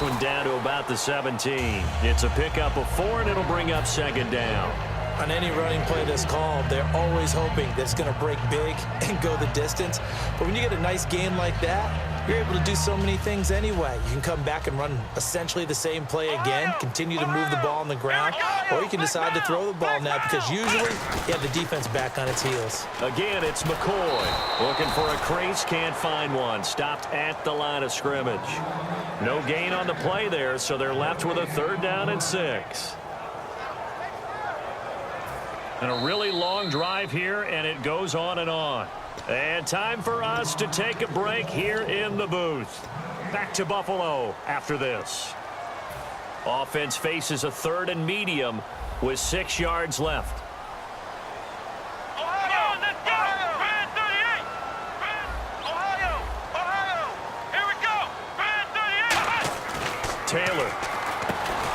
one down to about the 17. It's a pickup of 4, and it'll bring up second down. On any running play that's called, they're always hoping that it's going to break big and go the distance. But when you get a nice game like that, you're able to do so many things anyway. You can come back and run essentially the same play again, continue to move the ball on the ground, or you can decide to throw the ball now because usually you have the defense back on its heels. Again, it's McCoy. Looking for a crease, can't find one. Stopped at the line of scrimmage. No gain on the play there, so they're left with a 3rd down and 6. And a really long drive here, and it goes on and on. And time for us to take a break here in the booth. Back to Buffalo after this. Offense faces a 3rd and medium with 6 yards left. Ohio, let's go! Brand 38! Ohio! Here we go! Brand 38! Taylor.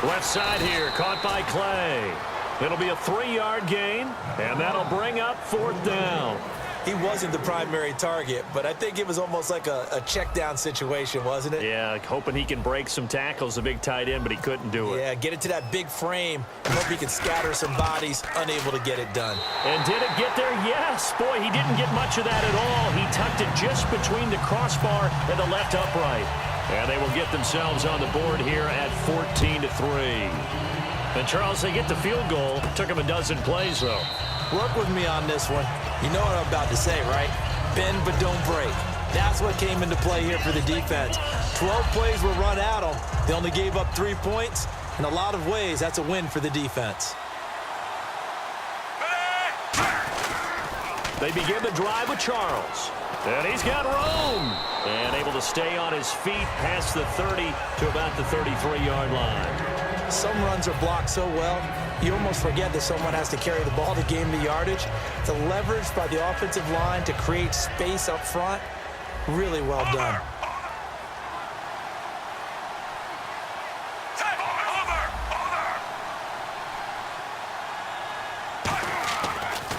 Left side here, caught by Clay. It'll be a 3-yard gain, and that'll bring up 4th down. He wasn't the primary target, but I think it was almost like a check down situation, wasn't it? Yeah, hoping he can break some tackles, a big tight end, but he couldn't do it. Yeah, get it to that big frame and hope he can scatter some bodies, unable to get it done. And did it get there? Yes. Boy, he didn't get much of that at all. He tucked it just between the crossbar and the left upright. And they will get themselves on the board here at 14-3. And, Charles, they get the field goal. Took him a dozen plays, though. Work with me on this one. You know what I'm about to say, right? Bend but don't break. That's what came into play here for the defense. 12 plays were run at them. They only gave up 3 points. In a lot of ways, that's a win for the defense. They begin the drive with Charles. And he's got room. And able to stay on his feet past the 30 to about the 33-yard line. Some runs are blocked so well, you almost forget that someone has to carry the ball to gain the yardage. The leverage by the offensive line to create space up front, really well done.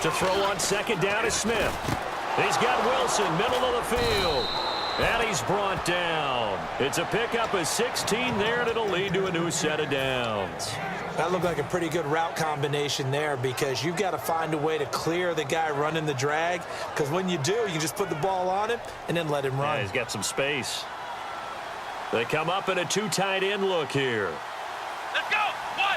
To throw on 2nd down is Smith. He's got Wilson, middle of the field. And he's brought down. It's a pickup of 16 there, and it'll lead to a new set of downs. That looked like a pretty good route combination there because you've got to find a way to clear the guy running the drag, because when you do, you can just put the ball on him and then let him run. Yeah, he's got some space. They come up in a 2 tight end look here. Let's go! 1,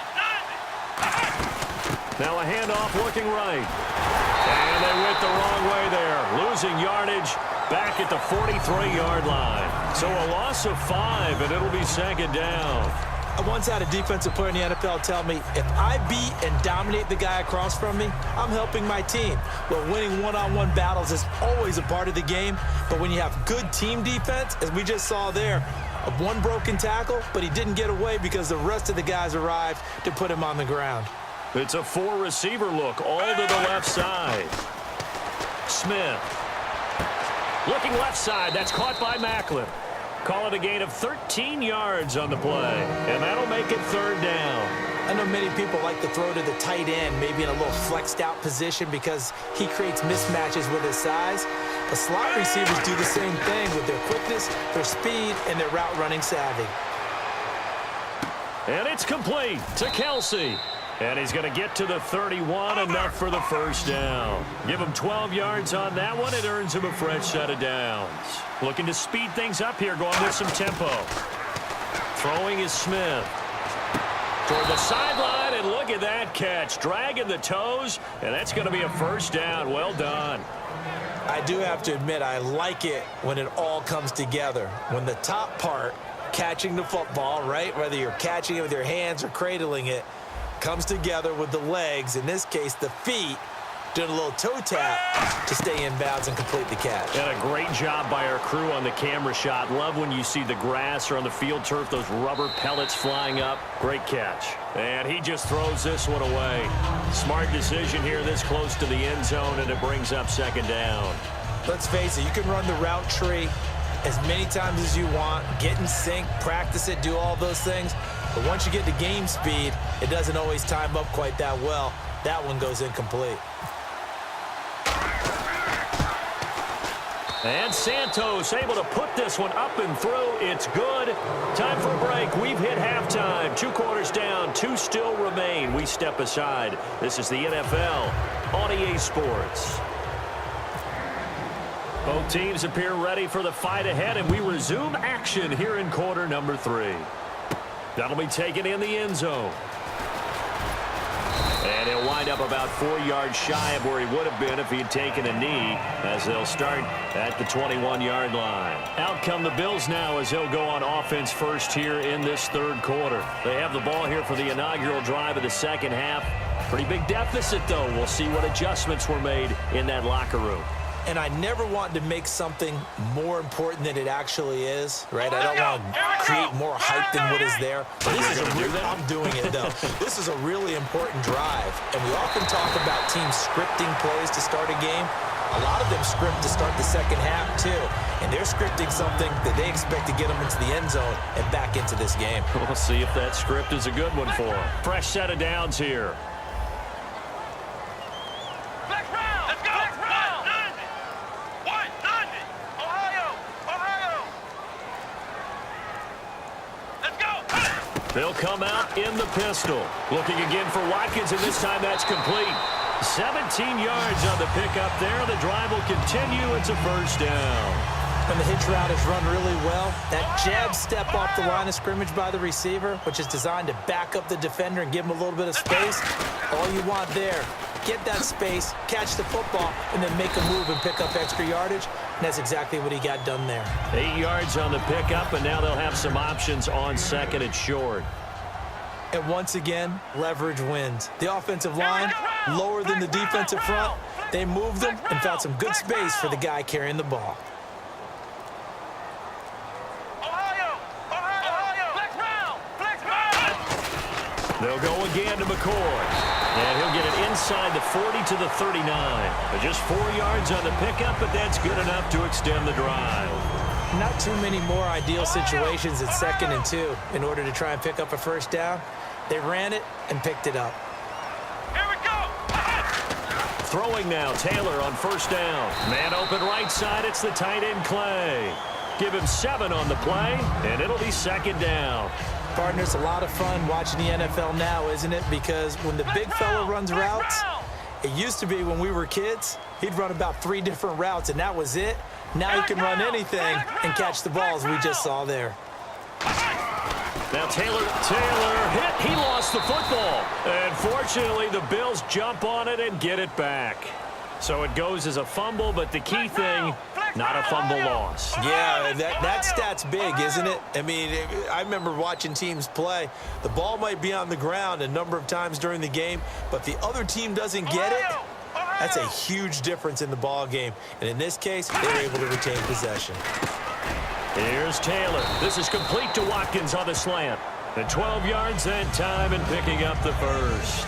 9! Now a handoff looking right. And they went the wrong way there, losing yardage back at the 43-yard line. So a loss of 5, and it'll be 2nd down. I once had a defensive player in the NFL tell me, if I beat and dominate the guy across from me, I'm helping my team. Well, winning one-on-one battles is always a part of the game, but when you have good team defense, as we just saw there, one broken tackle, but he didn't get away because the rest of the guys arrived to put him on the ground. It's a 4-receiver look, all to the left side. Smith. Looking left side, that's caught by Macklin. Call it a gain of 13 yards on the play, and that'll make it 3rd down. I know many people like to throw to the tight end, maybe in a little flexed out position because he creates mismatches with his size. The slot receivers do the same thing with their quickness, their speed, and their route running savvy. And it's complete to Kelsey. And he's going to get to the 31, enough for the 1st down. Give him 12 yards on that one. It earns him a fresh set of downs. Looking to speed things up here, going with some tempo. Throwing is Smith. Toward the sideline, and look at that catch. Dragging the toes, and that's going to be a 1st down. Well done. I do have to admit, I like it when it all comes together. When the top part, catching the football, right, whether you're catching it with your hands or cradling it, comes together with the legs, in this case the feet, doing a little toe tap to stay in bounds and complete the catch. And a great job by our crew on the camera shot. Love when you see the grass or on the field turf, those rubber pellets flying up. Great catch. And he just throws this one away. Smart decision here this close to the end zone, and it brings up 2nd down. Let's face it, you can run the route tree as many times as you want, get in sync, practice it, do all those things. But once you get to game speed, it doesn't always time up quite that well. That one goes incomplete. And Santos able to put this one up and through. It's good. Time for a break. We've hit halftime. 2 quarters down. 2 still remain. We step aside. This is the NFL on EA Sports. Both teams appear ready for the fight ahead, and we resume action here in quarter number 3. That'll be taken in the end zone. And he'll wind up about 4 yards shy of where he would have been if he had taken a knee, as they'll start at the 21-yard line. Out come the Bills now as he'll go on offense first here in this 3rd quarter. They have the ball here for the inaugural drive of the second half. Pretty big deficit, though. We'll see what adjustments were made in that locker room. And I never want to make something more important than it actually is, right? I don't want to create more hype than what is there. But I'm doing it, though. This is a really important drive. And we often talk about teams scripting plays to start a game. A lot of them script to start the second half, too. And they're scripting something that they expect to get them into the end zone and back into this game. We'll see if that script is a good one for them. Fresh set of downs here. They'll come out in the pistol. Looking again for Watkins, and this time that's complete. 17 yards on the pickup there. The drive will continue. It's a first down. When the hitch route is run really well, that jab step off the line of scrimmage by the receiver, which is designed to back up the defender and give him a little bit of space, all you want there, get that space, catch the football, and then make a move and pick up extra yardage. And that's exactly what he got done there. 8 yards on the pickup, and now they'll have some options on second and short. And once again, leverage wins. The offensive line, lower than the defensive front. They moved them and found some good space for the guy carrying the ball. They'll go again to McCoy. And he'll get it inside the 40 to the 39. But just 4 yards on the pickup, but that's good enough to extend the drive. Not too many more ideal situations at 2nd and 2 in order to try and pick up a first down. They ran it and picked it up. Here we go. Throwing now, Taylor on first down. Man open right side, it's the tight end Clay. Give him 7 on the play, and it'll be 2nd down. Partners, a lot of fun watching the NFL now, isn't it? Because when the big fella runs routes, it used to be when we were kids, he'd run about 3 different routes, and that was it. Now he can run anything and catch the balls we just saw there. Now Taylor hit. He lost the football. And fortunately, the Bills jump on it and get it back. So it goes as a fumble, but the key thing, not a fumble loss. Yeah, that stat's big, isn't it? I mean, I remember watching teams play. The ball might be on the ground a number of times during the game, but the other team doesn't get it. That's a huge difference in the ball game. And in this case, they were able to retain possession. Here's Taylor. This is complete to Watkins on the slant. And 12 yards that time and picking up the first.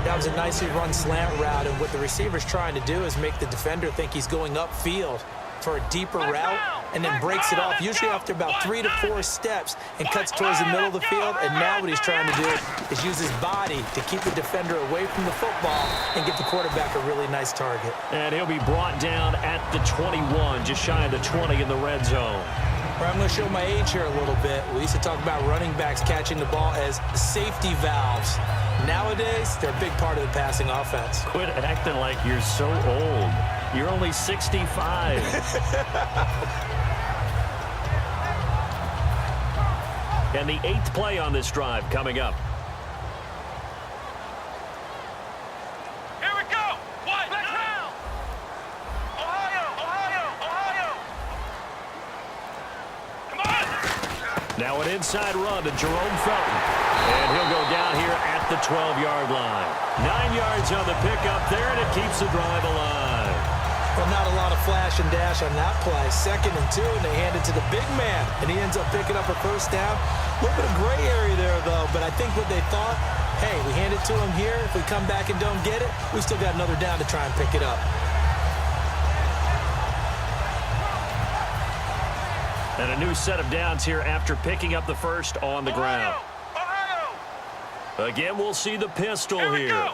That was a nicely run slant route, and what the receiver's trying to do is make the defender think he's going upfield for a deeper route and then breaks it off, usually after about 3 to 4 steps, and cuts towards the middle of the field. And now what he's trying to do is use his body to keep the defender away from the football and give the quarterback a really nice target. And he'll be brought down at the 21, just shy of the 20 in the red zone. I'm going to show my age here a little bit. We used to talk about running backs catching the ball as safety valves. Nowadays, they're a big part of the passing offense. Quit acting like you're so old. You're only 65. And the 8th play on this drive coming up. Here we go. What? Ohio. Come on. Now an inside run to Jerome Felton. And he'll go down here at the 12-yard line. 9 yards on the pickup there, and it keeps the drive alive. Well, not a lot of flash and dash on that play. 2nd and 2, and they hand it to the big man, and he ends up picking up a first down. A little bit of gray area there, though, but I think what they thought, hey, we hand it to him here. If we come back and don't get it, we still got another down to try and pick it up. And a new set of downs here after picking up the first on the ground. Again, we'll see the pistol here.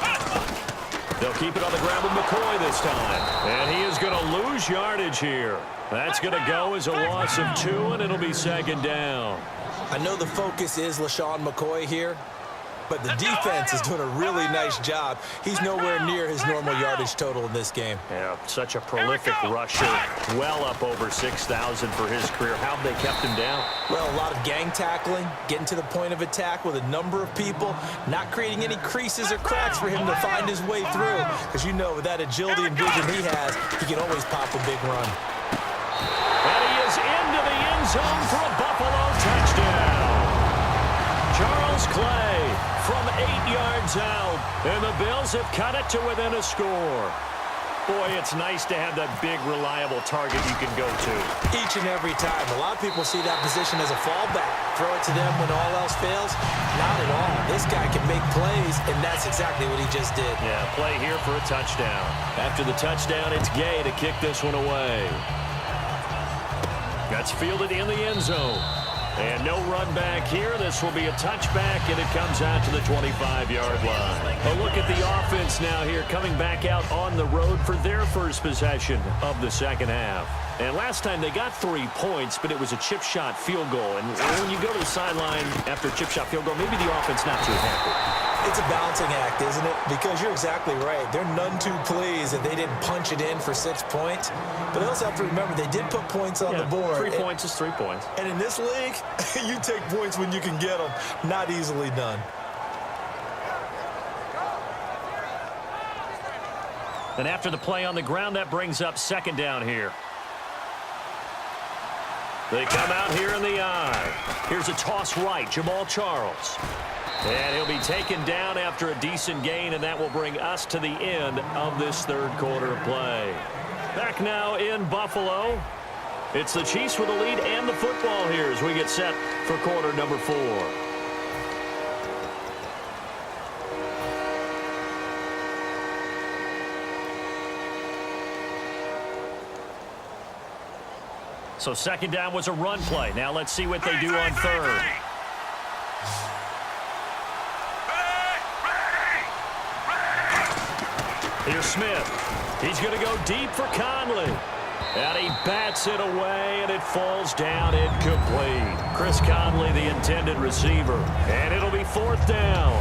They'll keep it on the ground with McCoy this time. And he is going to lose yardage here. That's going to go as a loss of 2, and it'll be second down. I know the focus is LaShawn McCoy here, but the defense is doing a really nice job. He's nowhere near his normal yardage total in this game. Yeah, such a prolific rusher, well up over 6,000 for his career. How have they kept him down? Well, a lot of gang tackling, getting to the point of attack with a number of people, not creating any creases or cracks for him to find his way through. Because you know, with that agility and vision he has, he can always pop a big run. And he is into the end zone for a Buffalo touchdown. Charles Clay from 8 yards out, and the Bills have cut it to within a score. Boy, it's nice to have that big, reliable target you can go to. Each and every time. A lot of people see that position as a fallback. Throw it to them when all else fails. Not at all. This guy can make plays, and that's exactly what he just did. Yeah, play here for a touchdown. After the touchdown, it's Gay to kick this one away. That's fielded in the end zone. And no run back here. This will be a touchback, and it comes out to the 25-yard line. A look at the offense now here, coming back out on the road for their first possession of the second half. And last time they got 3 points, but it was a chip shot field goal. And when you go to the sideline after a chip shot field goal, maybe the offense not too happy. It's a balancing act, isn't it? Because you're exactly right. They're none too pleased that they didn't punch it in for 6 points. But they also have to remember they did put points on the board. 3 points is 3 points. And in this league, you take points when you can get them. Not easily done. And after the play on the ground, that brings up second down here. They come out here in the eye. Here's a toss right, Jamal Charles. And he'll be taken down after a decent gain, and that will bring us to the end of this third quarter of play. Back now in Buffalo. It's the Chiefs with the lead and the football here as we get set for quarter number 4. So second down was a run play. Now let's see what they do on third. Here's Smith. He's going to go deep for Conley. And he bats it away, and it falls down incomplete. Chris Conley, the intended receiver. And it'll be fourth down.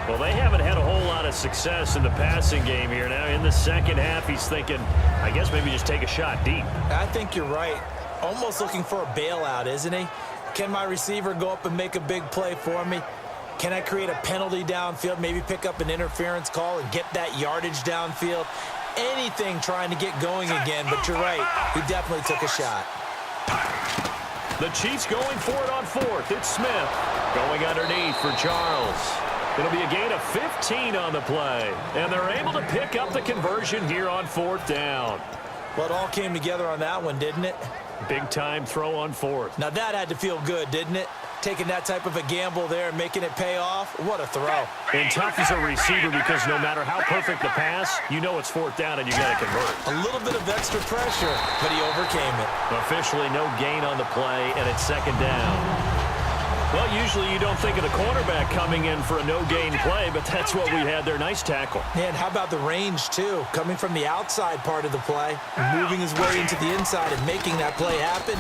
Well, they haven't had a whole lot of success in the passing game here. Now, in the second half, he's thinking, I guess maybe just take a shot deep. I think you're right. Almost looking for a bailout, isn't he? Can my receiver go up and make a big play for me? Can I create a penalty downfield, maybe pick up an interference call and get that yardage downfield? Anything trying to get going again, but you're right. He definitely took a shot. The Chiefs going for it on fourth. It's Smith going underneath for Charles. It'll be a gain of 15 on the play, and they're able to pick up the conversion here on fourth down. Well, it all came together on that one, didn't it? Big-time throw on fourth. Now, that had to feel good, didn't it? Taking that type of a gamble there and making it pay off. What a throw. And tough as a receiver because no matter how perfect the pass, you know it's fourth down and you got to convert. A little bit of extra pressure, but he overcame it. Officially no gain on the play, and it's second down. Well, usually you don't think of the cornerback coming in for a no-gain play, but that's what we had there. Nice tackle. And how about the range, too? Coming from the outside part of the play, moving his way into the inside and making that play happen.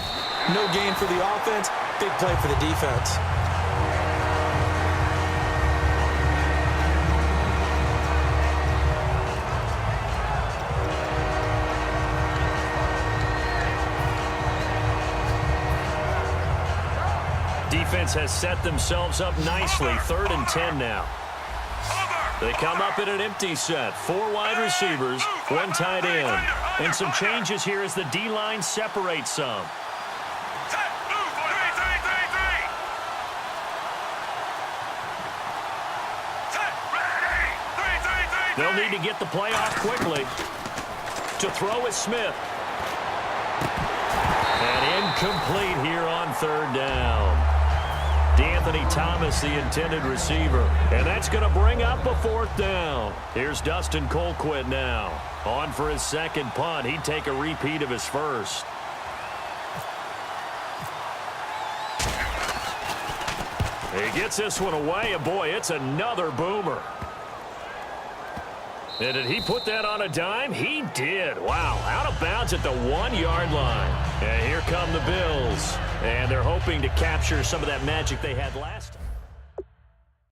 No gain for the offense, big play for the defense. Defense has set themselves up nicely. 3rd and 10 now. They come up in an empty set. 4 wide receivers, 1 tight end. And some changes here as the D-line separates some. They'll need to get the play off quickly. To throw is Smith. And incomplete here on 3rd down. D'Anthony Thomas, the intended receiver. And that's going to bring up a 4th down. Here's Dustin Colquitt now. On for his second punt. He'd take a repeat of his first. He gets this one away, and boy, it's another boomer. And did he put that on a dime? He did. Wow, out of bounds at the 1-yard line. And here come the Bills. And they're hoping to capture some of that magic they had last time.